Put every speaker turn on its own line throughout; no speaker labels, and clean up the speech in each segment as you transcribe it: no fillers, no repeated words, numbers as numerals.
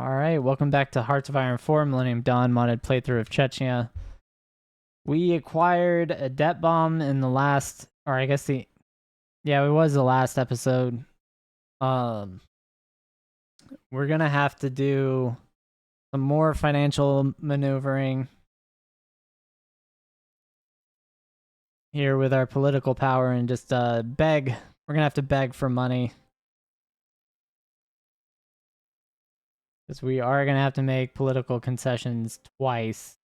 Alright, welcome back to Hearts of Iron 4 Millennium Dawn modded playthrough of Chechnya. We acquired a debt bomb in the last, or I guess yeah, it was the last episode. Um, we're gonna have to do some more financial maneuvering here with our political power and just beg. We're gonna have to beg for money. Because we are gonna have to make political concessions twice.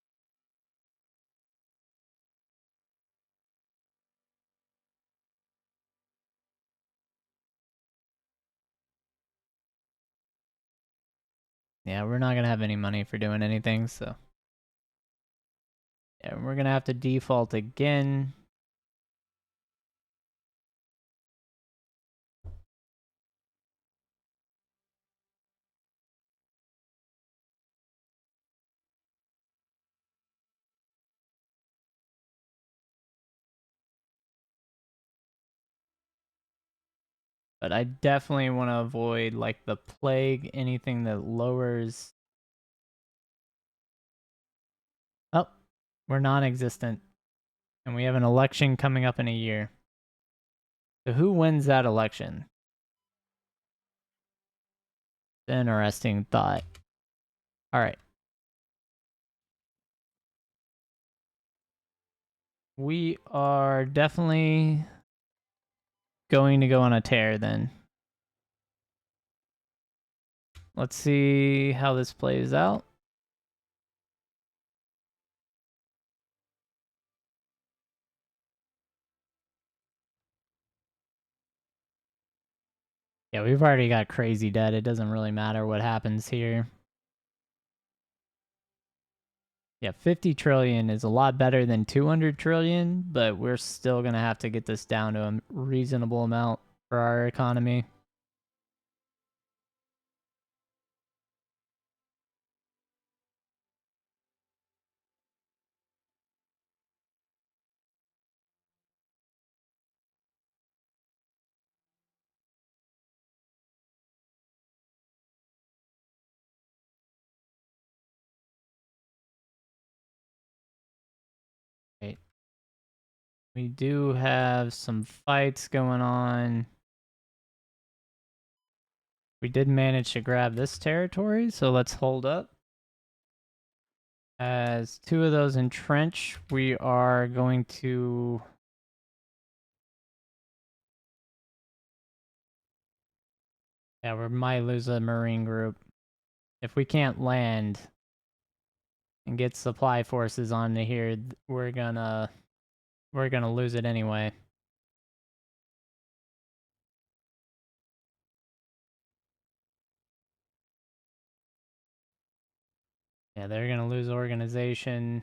Yeah, we're not gonna have any money for doing anything, so. Yeah, we're gonna have to default again. But I definitely want to avoid like the plague, anything that lowers. Oh, we're non-existent. And we have an election coming up in a year. So who wins that election? Interesting thought. All right. We are definitely going to go on a tear then. Let's see how this plays out. Yeah, we've already got crazy debt. It doesn't really matter what happens here. Yeah, 50 trillion is a lot better than 200 trillion, but we're still going to have to get this down to a reasonable amount for our economy. Right. We do have some fights going on. We did manage to grab this territory, so let's hold up. As two of those entrench, we are going to... Yeah, we might lose a marine group. If we can't land and get supply forces onto here, we're gonna lose it anyway. Yeah, they're gonna lose organization.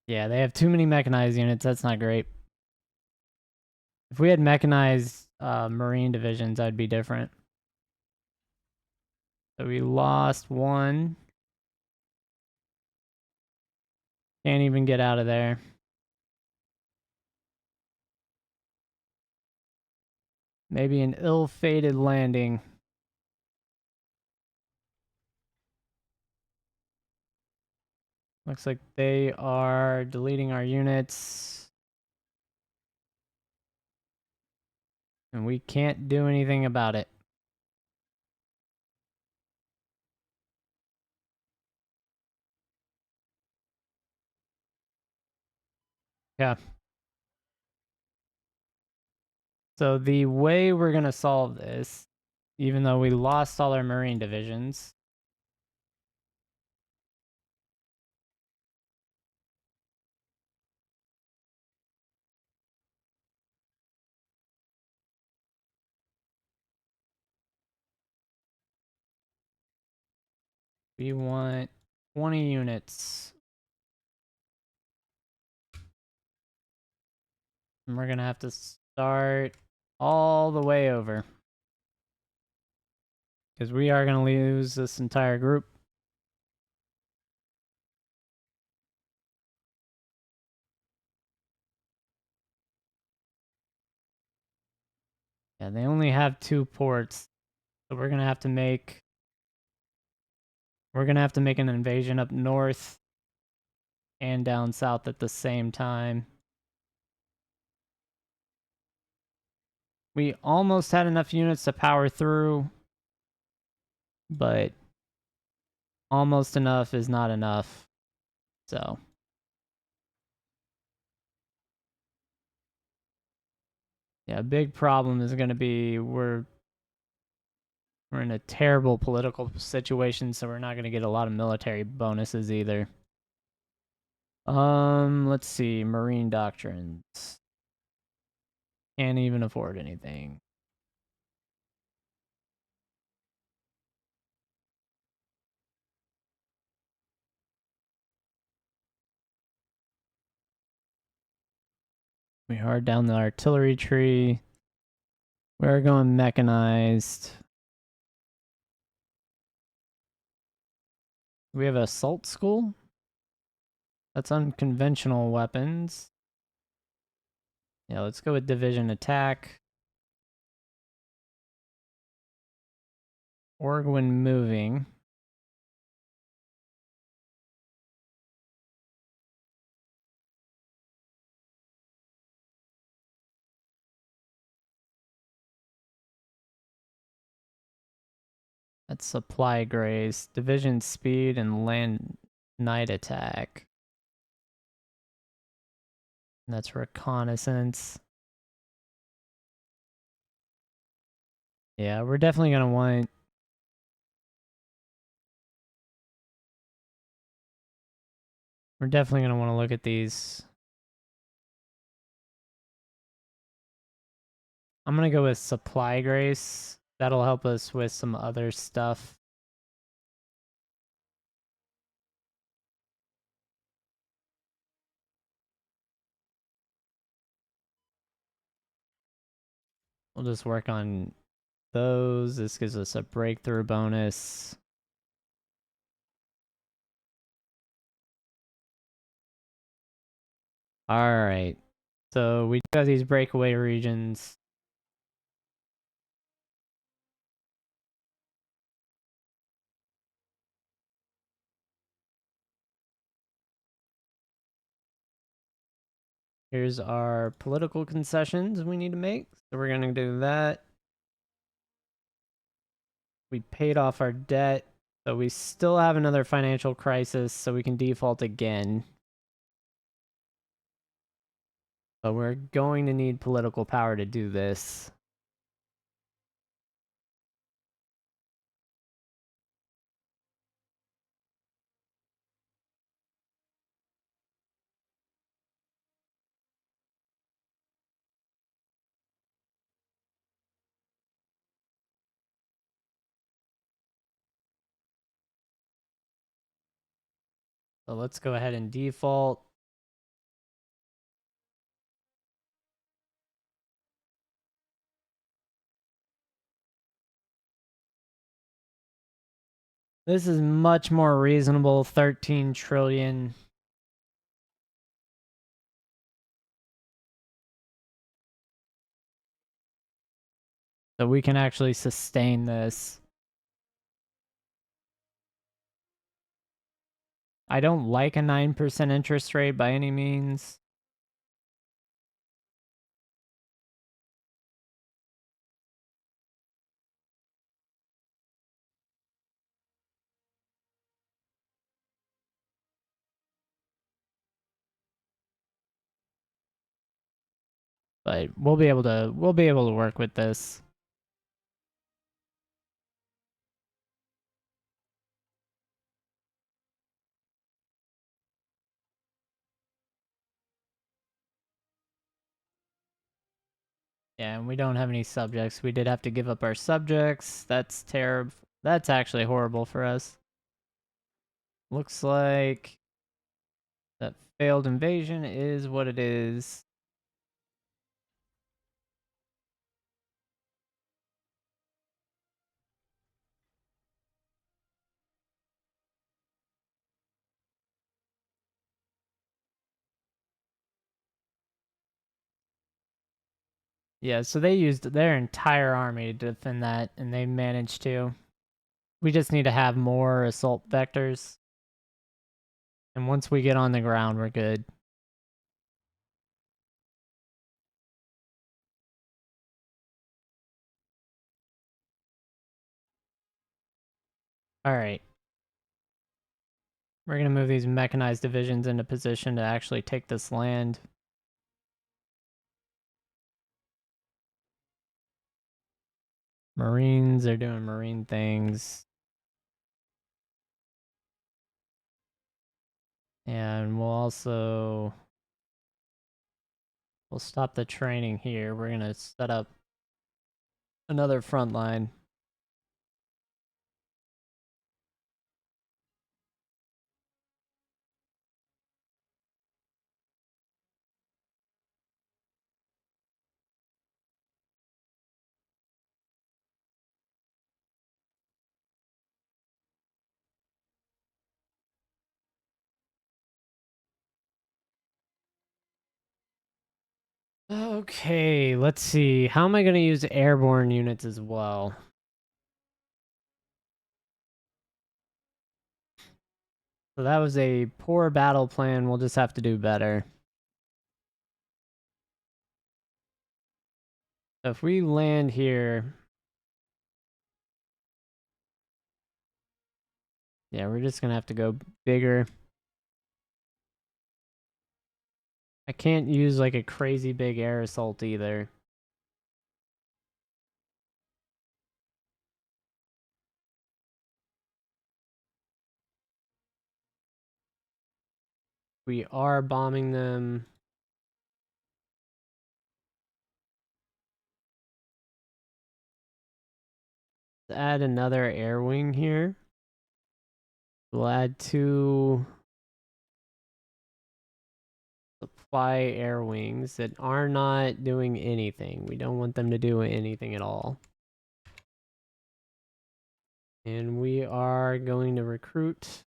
Yeah, they have too many mechanized units. That's not great. If we had mechanized marine divisions, I'd be different. So we lost one. Can't even get out of there. Maybe an ill-fated landing. Looks like they are deleting our units. And we can't do anything about it. Yeah. So the way we're going to solve this, even though we lost all our marine divisions, we want 20 units. And we're going to have to start all the way over. Because we are going to lose this entire group. Yeah, they only have 2 ports. So we're gonna have to make an invasion up north and down south at the same time. We almost had enough units to power through, but almost enough is not enough. So yeah, a big problem is going to be we're in a terrible political situation, so we're not going to get a lot of military bonuses either. Let's see, marine doctrines. Can't even afford anything. We are down the artillery tree. We're going mechanized. We have assault school. That's unconventional weapons. Yeah, let's go with division attack. Org when moving. That's supply grace. Division speed and land night attack. That's reconnaissance. Yeah, we're definitely gonna want. We're definitely gonna want to look at these. I'm gonna go with supply grace. That'll help us with some other stuff. We'll just work on those. This gives us a breakthrough bonus. Alright. So we got these breakaway regions. Here's our political concessions we need to make. So we're gonna do that. We paid off our debt. So we still have another financial crisis, so we can default again. But we're going to need political power to do this. So let's go ahead and default. This is much more reasonable, 13 trillion. So we can actually sustain this. I don't like a 9% interest rate by any means. But we'll be able to work with this. Yeah, and we don't have any subjects. We did have to give up our subjects. That's terrible. That's actually horrible for us. Looks like that failed invasion is what it is. Yeah, so they used their entire army to defend that, and they managed to. We just need to have more assault vectors. And once we get on the ground, we're good. Alright. We're going to move these mechanized divisions into position to actually take this land. Marines are doing marine things. And we'll stop the training here. We're going to set up another front line. Okay, let's see. How am I going to use airborne units as well? So that was a poor battle plan. We'll just have to do better. So if we land here... Yeah, we're just going to have to go bigger. I can't use like a crazy big air assault either. We are bombing them. Let's add another air wing here. We'll add 2 supply air wings that are not doing anything. We don't want them to do anything at all. And we are going to recruit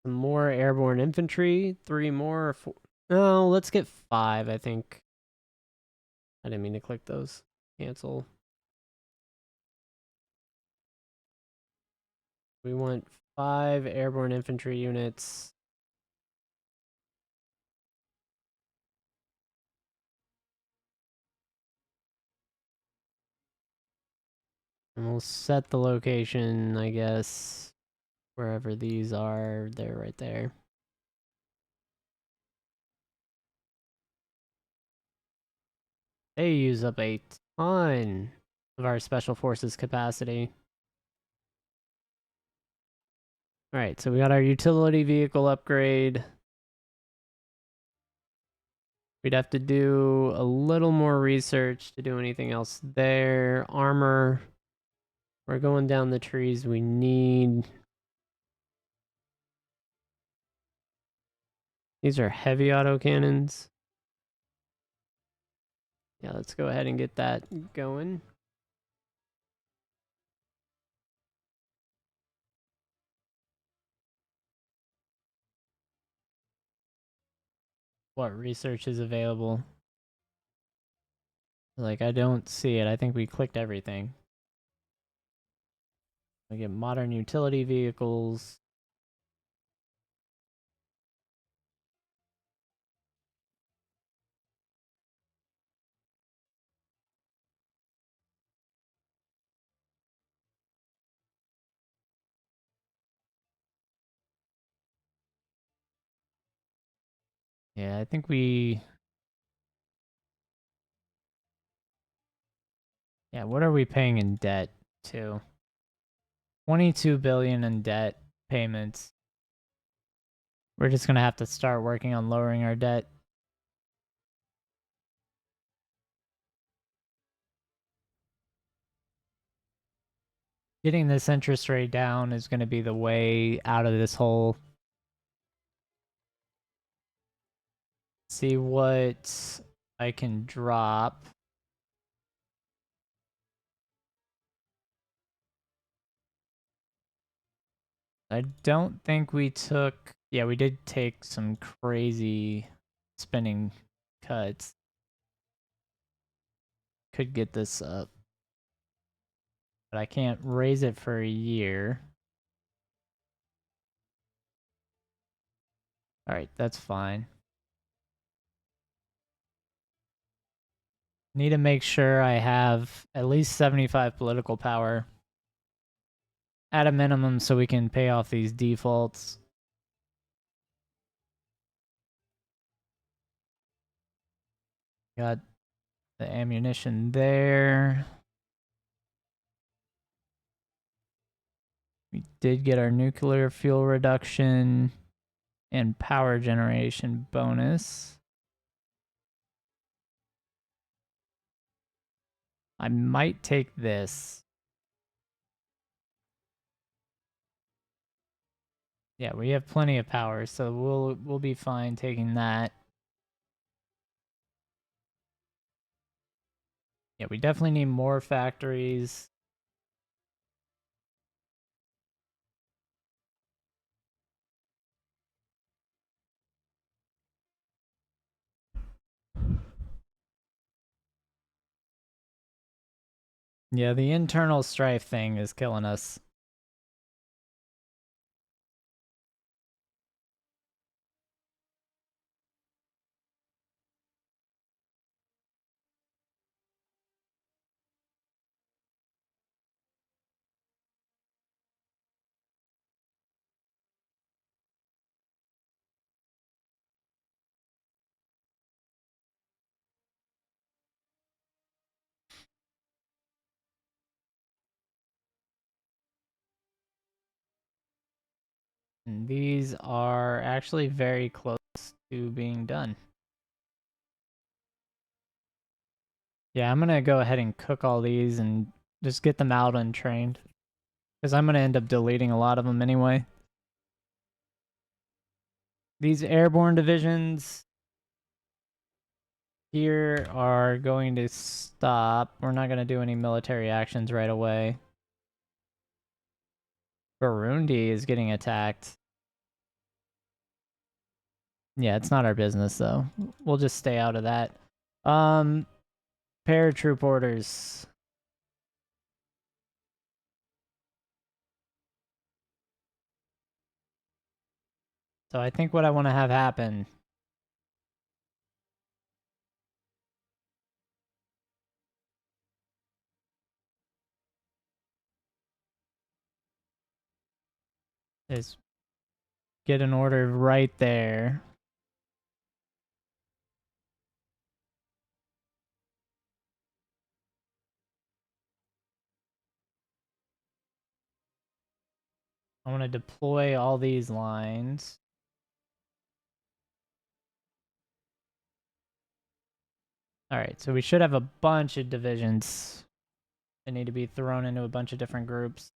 some more airborne infantry. 3 more or 4. No, let's get 5, I think. I didn't mean to click those. Cancel. We want 5 airborne infantry units. And we'll set the location, I guess, wherever these are. They're right there. They use up a ton of our special forces capacity. Alright, so we got our utility vehicle upgrade. We'd have to do a little more research to do anything else there. Armor. We're going down the trees we need. These are heavy autocannons. Yeah, let's go ahead and get that going. What research is available? Like, I don't see it. I think we clicked everything. We get modern utility vehicles. Yeah, I think we... Yeah, what are we paying in debt to? 22 billion in debt payments. We're just gonna have to start working on lowering our debt. Getting this interest rate down is gonna be the way out of this hole. See what I can drop. I don't think we took... Yeah, we did take some crazy spending cuts. could get this up. But I can't raise it for a year. Alright, that's fine. Need to make sure I have at least 75 political power at a minimum so we can pay off these defaults. Got the ammunition there. We did get our nuclear fuel reduction and power generation bonus. I might take this. Yeah, we have plenty of power, so we'll be fine taking that. Yeah, we definitely need more factories. Yeah, the internal strife thing is killing us. And these are actually very close to being done. Yeah, I'm gonna go ahead and cook all these and just get them out untrained. Because I'm gonna end up deleting a lot of them anyway. These airborne divisions here are going to stop. We're not gonna do any military actions right away. Burundi is getting attacked. Yeah, it's not our business though. We'll just stay out of that. Paratroop orders. So I think what I want to have happen is get an order right there. I want to deploy all these lines. Alright, so we should have a bunch of divisions that need to be thrown into a bunch of different groups.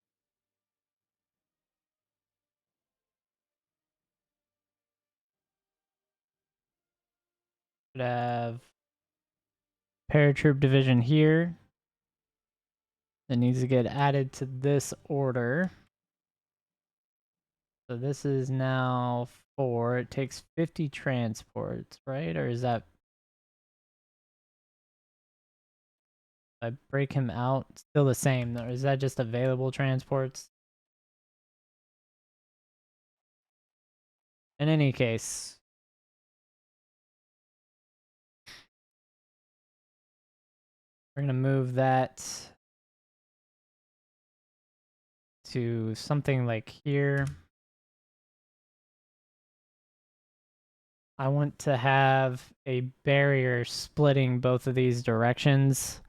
Should have paratroop division here. That needs to get added to this order. So this is now 4. It takes 50 transports, right? Or is that... If I break him out, still the same. Or is that just available transports? In any case, we're going to move that to something like here. I want to have a barrier splitting both of these directions.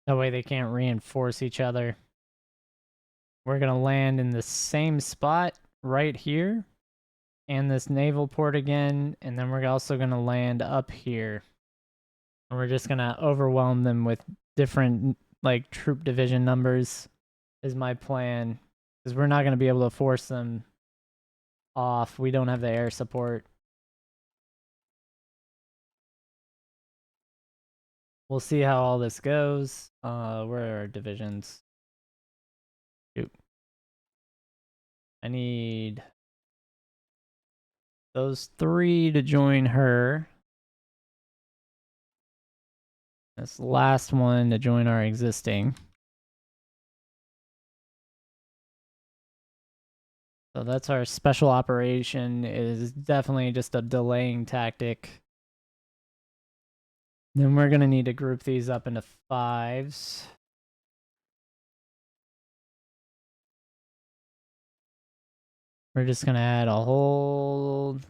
That way they can't reinforce each other. We're going to land in the same spot right here. And this naval port again. And then we're also going to land up here. And we're just going to overwhelm them with different like troop division numbers is my plan. Because we're not going to be able to force them off. We don't have the air support. We'll see how all this goes. Where are our divisions? Shoot. I need those 3 to join her. This last one to join our existing. So that's our special operation. It is definitely just a delaying tactic. Then we're going to need to group these up into 5s. We're just going to add a whole...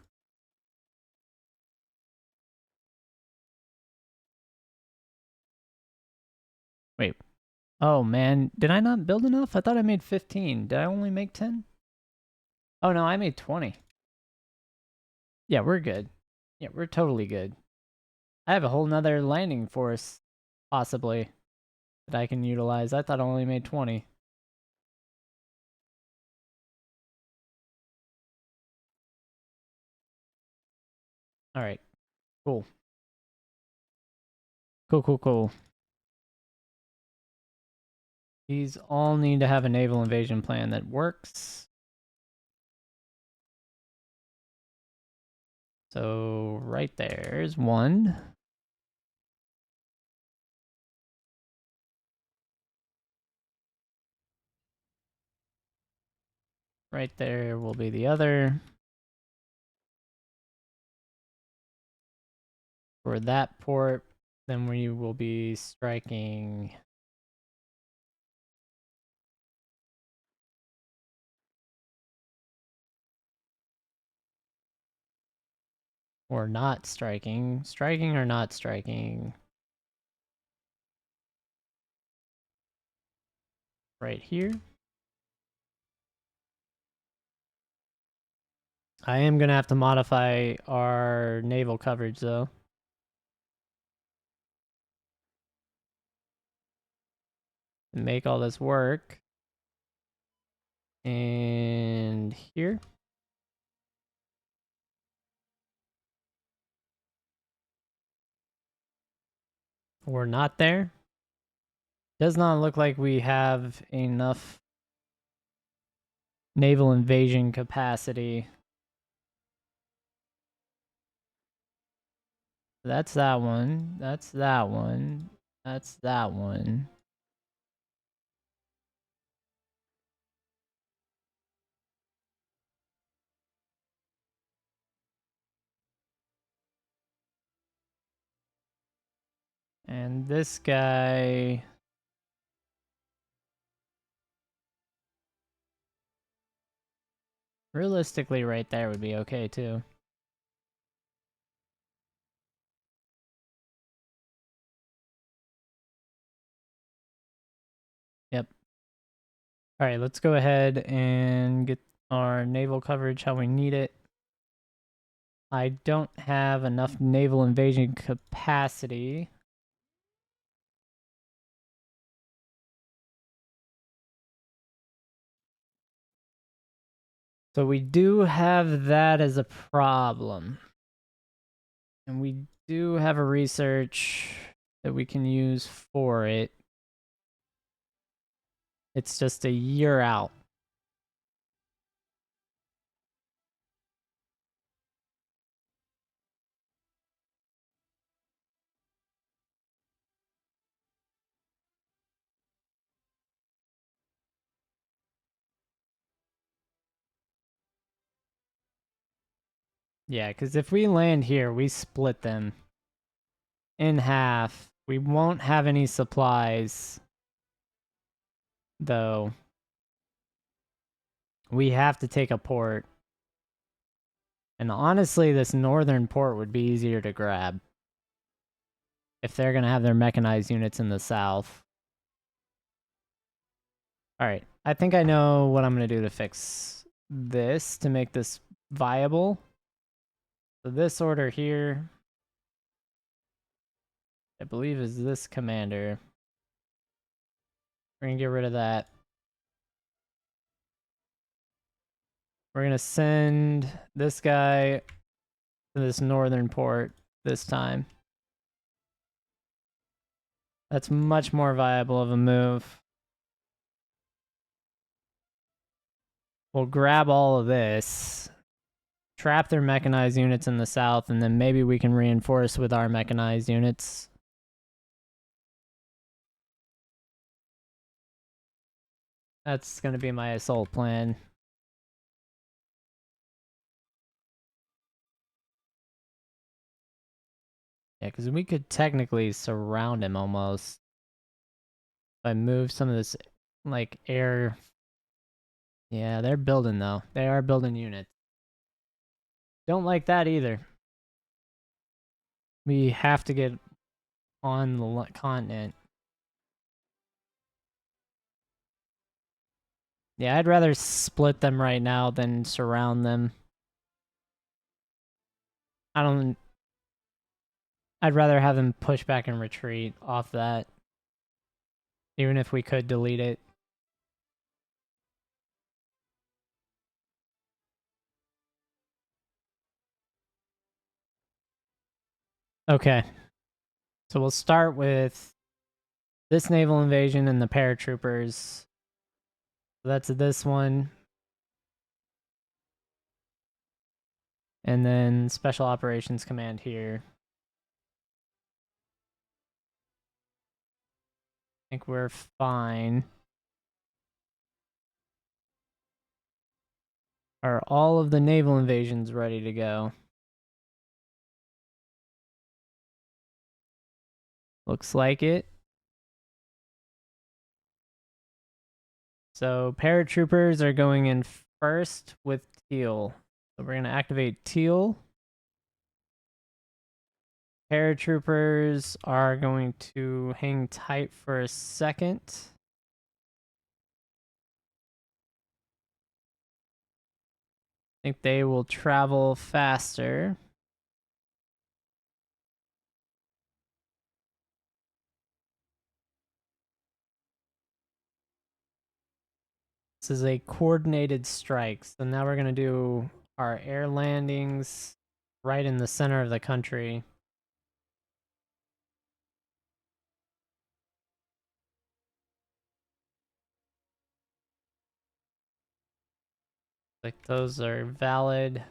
Wait. Oh, man. Did I not build enough? I thought I made 15. Did I only make 10? Oh, no, I made 20. Yeah, we're good. Yeah, we're totally good. I have a whole nother landing force, possibly, that I can utilize. I thought I only made 20. Alright. Cool. Cool. These all need to have a naval invasion plan that works. So right there's one. Right there will be the other. For that port, then we will be striking... Or not striking. Striking or not striking. Right here. I am going to have to modify our naval coverage, though. To make all this work. And here. We're not there. Does not look like we have enough naval invasion capacity. That's that one. That's that one. That's that one. And this guy... Realistically, right there would be okay, too. Yep. Alright, let's go ahead and get our naval coverage how we need it. I don't have enough naval invasion capacity. So we do have that as a problem. And we do have a research that we can use for it. It's just a year out. Yeah, because if we land here, we split them in half. We won't have any supplies, though. We have to take a port. And honestly, this northern port would be easier to grab if they're going to have their mechanized units in the south. Alright, I think I know what I'm going to do to fix this to make this viable. So this order here, I believe, is this commander. We're going to get rid of that. We're going to send this guy to this northern port this time. That's much more viable of a move. We'll grab all of this, trap their mechanized units in the south, and then maybe we can reinforce with our mechanized units. That's gonna be my assault plan. Yeah, because we could technically surround him almost. If I move some of this, like, air. Yeah, they're building, though. They are building units. Don't like that either. We have to get on the continent. Yeah, I'd rather split them right now than surround them. I don't... I'd rather have them push back and retreat off that. Even if we could delete it. Okay. So we'll start with this naval invasion and the paratroopers. So that's this one. And then Special Operations Command here. I think we're fine. Are all of the naval invasions ready to go? Looks like it. So paratroopers are going in first with Teal. So we're going to activate Teal. Paratroopers are going to hang tight for a second. I think they will travel faster. This is a coordinated strike. So now we're going to do our air landings right in the center of the country. Like those are valid.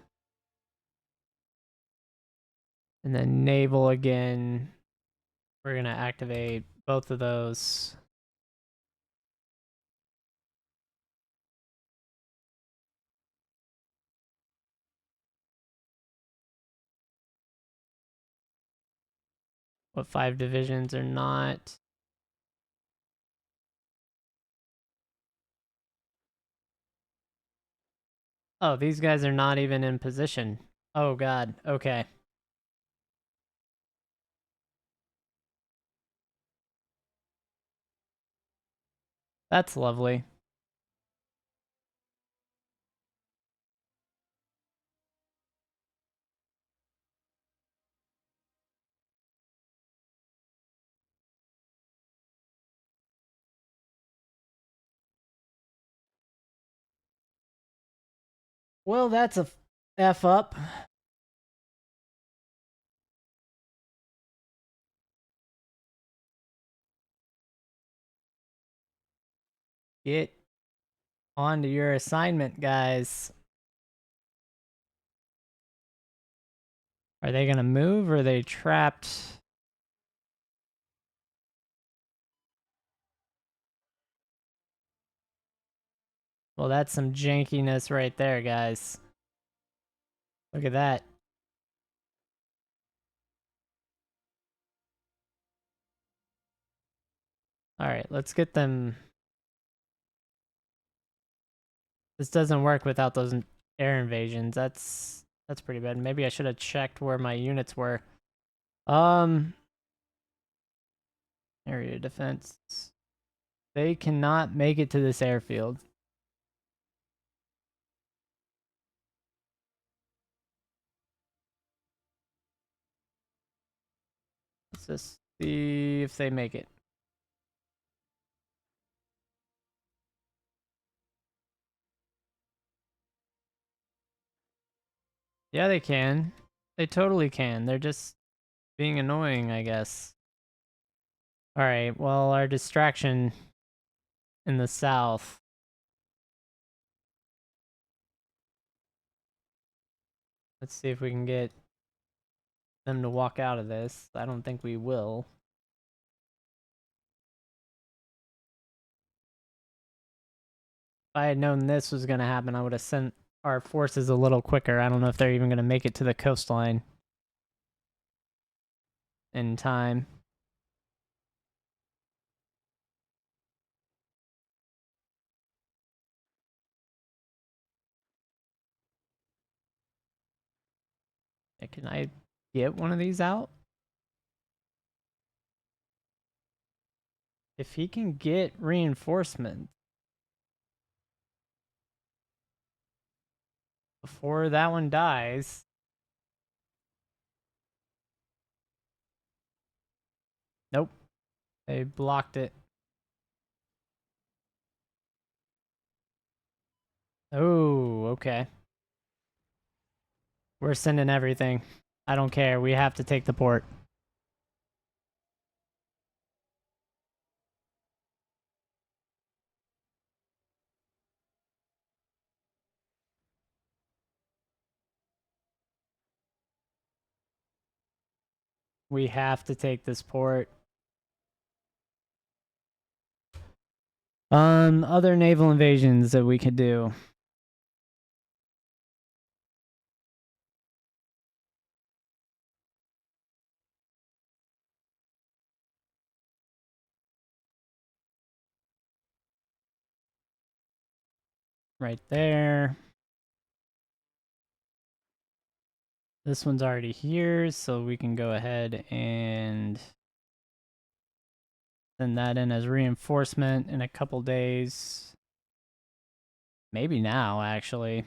And then naval again. We're going to activate both of those. What 5 divisions are not? Oh, these guys are not even in position. Oh god, okay. That's lovely. Well, that's a F up. Get on to your assignment, guys. Are they gonna move or are they trapped? Well, that's some jankiness right there, guys. Look at that. Alright, let's get them. This doesn't work without those air invasions. That's pretty bad. Maybe I should have checked where my units were. Area defense. They cannot make it to this airfield. Let's just see if they make it. Yeah, they can. They totally can. They're just being annoying, I guess. Alright, well, our distraction in the south. Let's see if we can get them to walk out of this. I don't think we will. I had known this was going to happen, I would have sent our forces a little quicker. I don't know if they're even going to make it to the coastline in time. Can I get one of these out? If he can get reinforcements before that one dies. Nope. They blocked it. Oh, okay. We're sending everything. I don't care. We have to take the port. We have to take this port. Other naval invasions that we could do. Right there. This one's already here, so we can go ahead and send that in as reinforcement in a couple days. Maybe now, actually.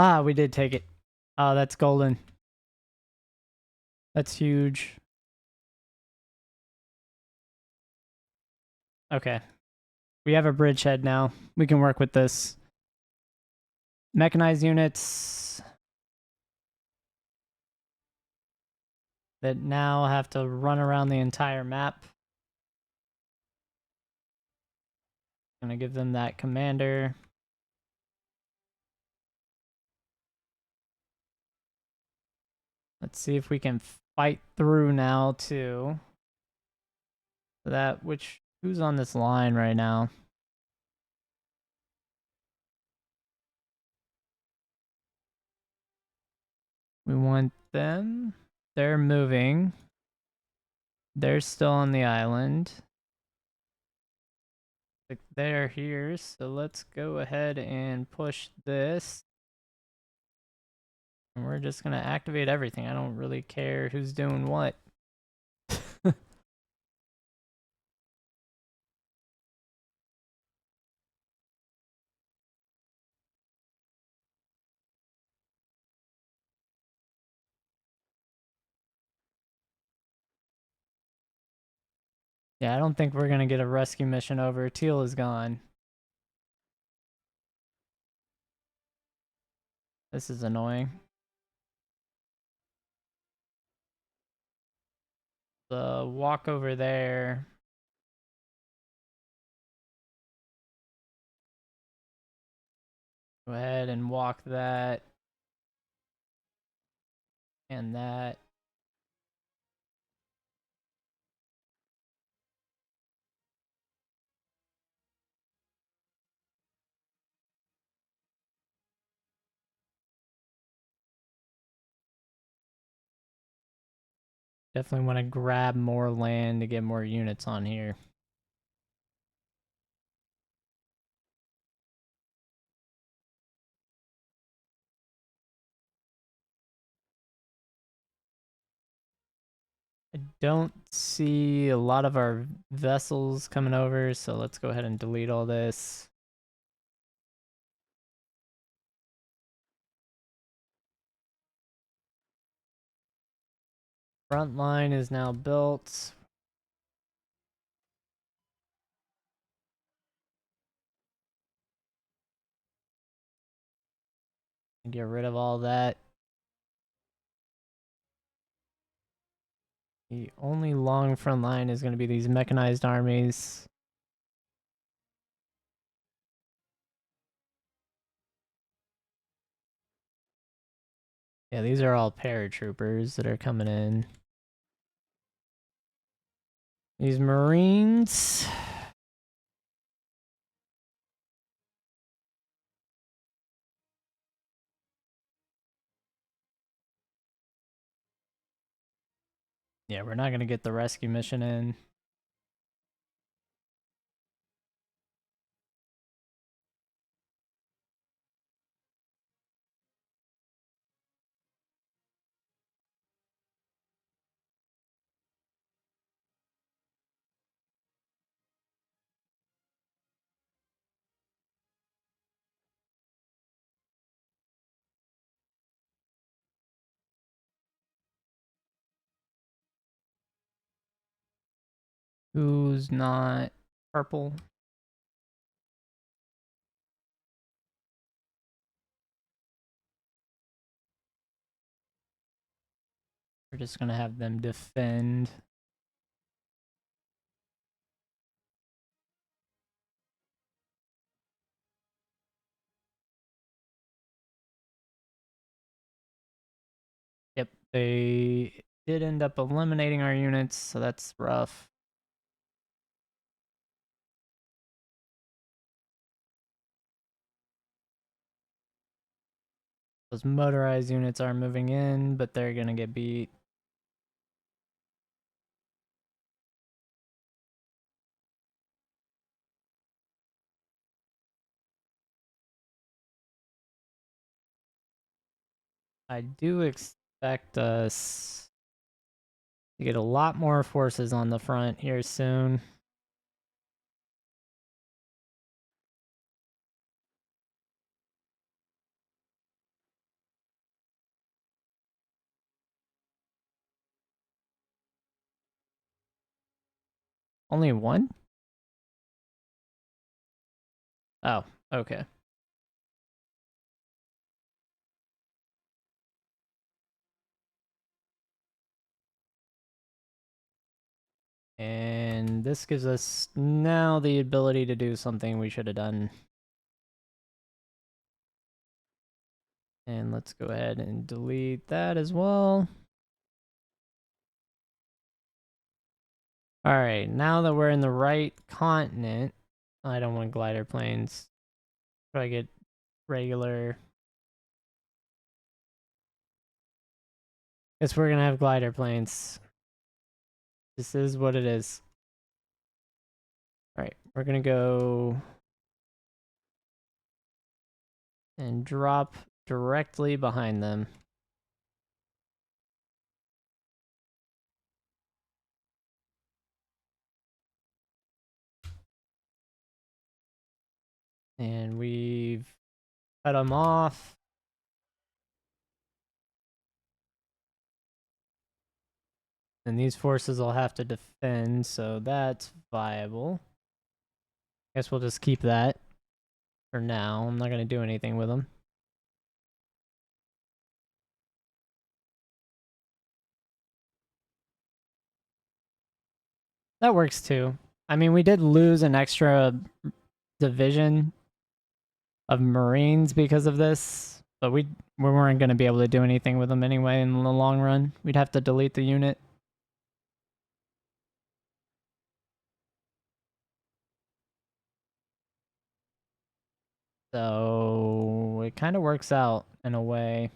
Ah, we did take it. Oh, that's golden. That's huge. Okay. We have a bridgehead now. We can work with this. Mechanized units that now have to run around the entire map. Gonna give them that commander. Let's see if we can fight through now too. Who's on this line right now? We want them. They're moving. They're still on the island. They're here, so let's go ahead and push this. And we're just gonna activate everything. I don't really care who's doing what. Yeah, I don't think we're gonna get a rescue mission over. Teal is gone. This is annoying. The walk over there. Go ahead and walk that. And that. Definitely want to grab more land to get more units on here. I don't see a lot of our vessels coming over, so let's go ahead and delete all this. Front line is now built. Get rid of all that. The only long front line is going to be these mechanized armies. Yeah, these are all paratroopers that are coming in. These Marines. Yeah, we're not gonna get the rescue mission in. Who's not purple? We're just gonna have them defend. Yep, they did end up eliminating our units, so that's rough. Those motorized units are moving in, but they're gonna get beat. I do expect us to get a lot more forces on the front here soon. Only one? Oh, okay. And this gives us now the ability to do something we should have done. And let's go ahead and delete that as well. Alright, now that we're in the right continent, I don't want glider planes. Try to get regular. Guess we're gonna have glider planes. This is what it is. Alright, we're gonna go and drop directly behind them. And we've cut them off. And these forces will have to defend, so that's viable. Guess we'll just keep that for now. I'm not going to do anything with them. That works too. I mean, we did lose an extra division of Marines because of this, but we weren't going to be able to do anything with them anyway in the long run. We'd have to delete the unit. So it kind of works out in a way.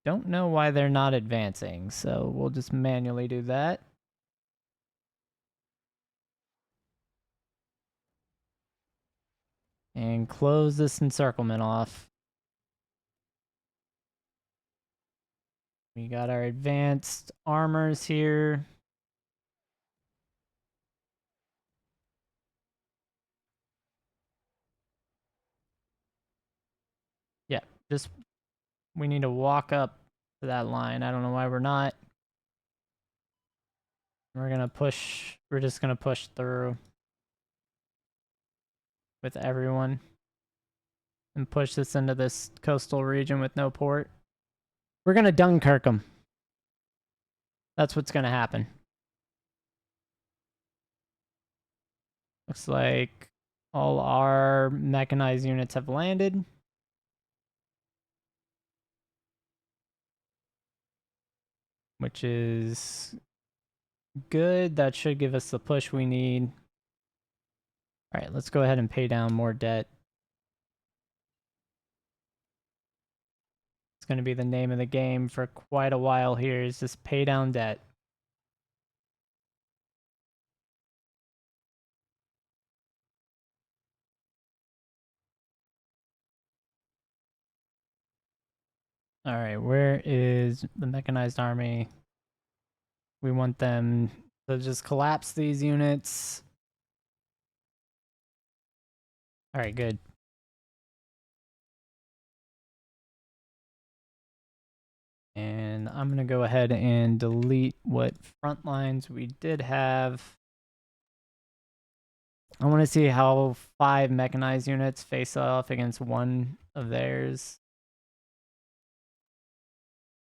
Don't know why they're not advancing, so we'll just manually do that. And close this encirclement off. We got our advanced armors here. Yeah, just we need to walk up to that line. I don't know why we're not. We're gonna push. We're just gonna push through with everyone and push this into this coastal region with no port. We're gonna Dunkirk them. That's what's gonna happen. Looks like all our mechanized units have landed. which is good. That should give us the push we need. All right, let's go ahead and pay down more debt. It's going to be the name of the game for quite a while here, is just pay down debt. All right, where is the mechanized army? We want them to just collapse these units. All right, good. And I'm going to go ahead and delete what front lines we did have. I want to see how 5 mechanized units face off against one of theirs.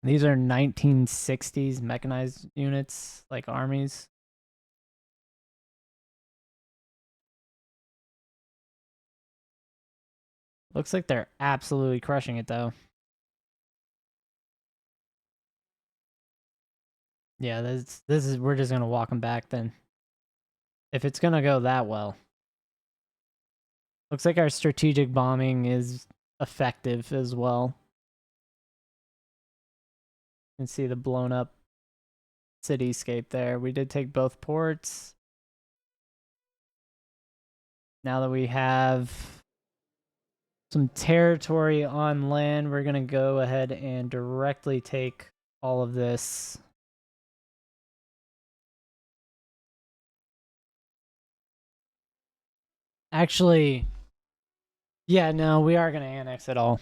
These are 1960s mechanized units, like armies. Looks like they're absolutely crushing it, though. Yeah, this is we're just gonna walk them back then. If it's gonna go that well. Looks like our strategic bombing is effective as well. You can see the blown up cityscape there. We did take both ports. Now that we have some territory on land, we're gonna go ahead and directly take all of this. Actually, yeah, no, we are gonna annex it all.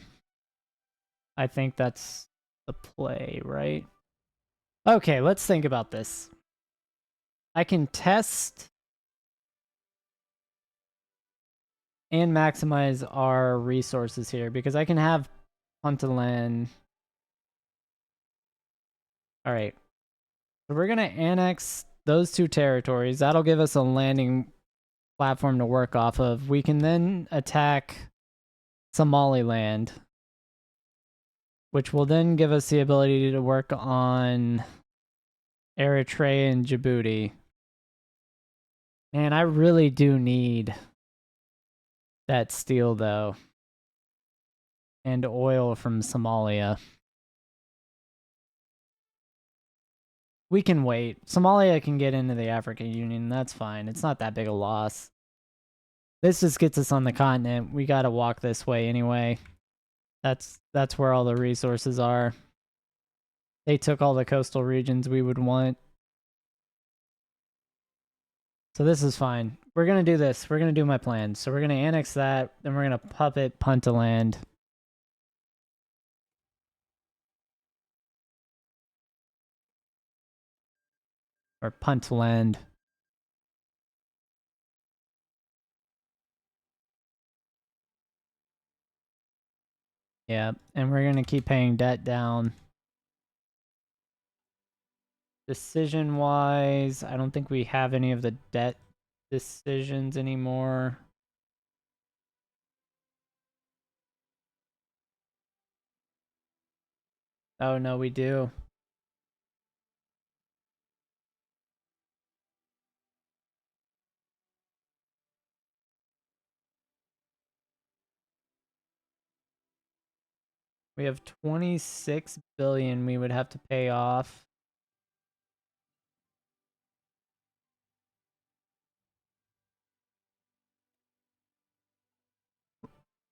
I think that's the play, right? Okay, let's think about this. I can test and maximize our resources here because I can have Puntaland. All right. So we're going to annex those 2 territories. That'll give us a landing platform to work off of. We can then attack Somaliland, which will then give us the ability to work on Eritrea and Djibouti. Man, I really do need that steel, though, and oil from Somalia. We can wait. Somalia can get into the African Union. That's fine. It's not that big a loss. This just gets us on the continent. We gotta walk this way anyway. That's where all the resources are. They took all the coastal regions we would want. So this is fine. We're gonna do this. We're gonna do my plan. So we're gonna annex that, then we're gonna puppet Puntaland. Or Puntland. Yeah, and we're gonna keep paying debt down. Decision-wise, I don't think we have any of the debt decisions anymore. Oh, no, we do. We have 26 billion we would have to pay off.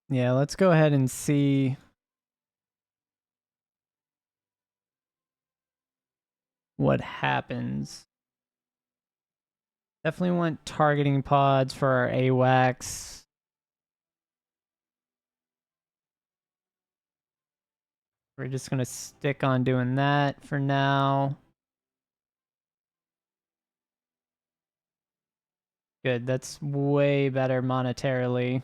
Yeah, let's go ahead and see what happens. Definitely want targeting pods for our AWACS. We're just going to stick on doing that for now. Good, that's way better monetarily.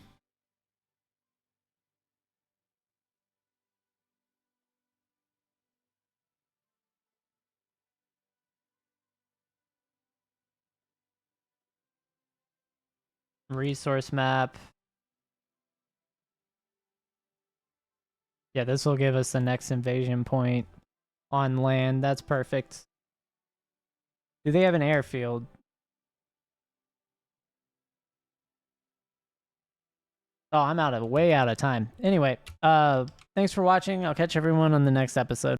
Resource map. Yeah, this will give us the next invasion point on land. That's perfect. Do they have an airfield? Oh, I'm way out of time. Anyway, thanks for watching. I'll catch everyone on the next episode.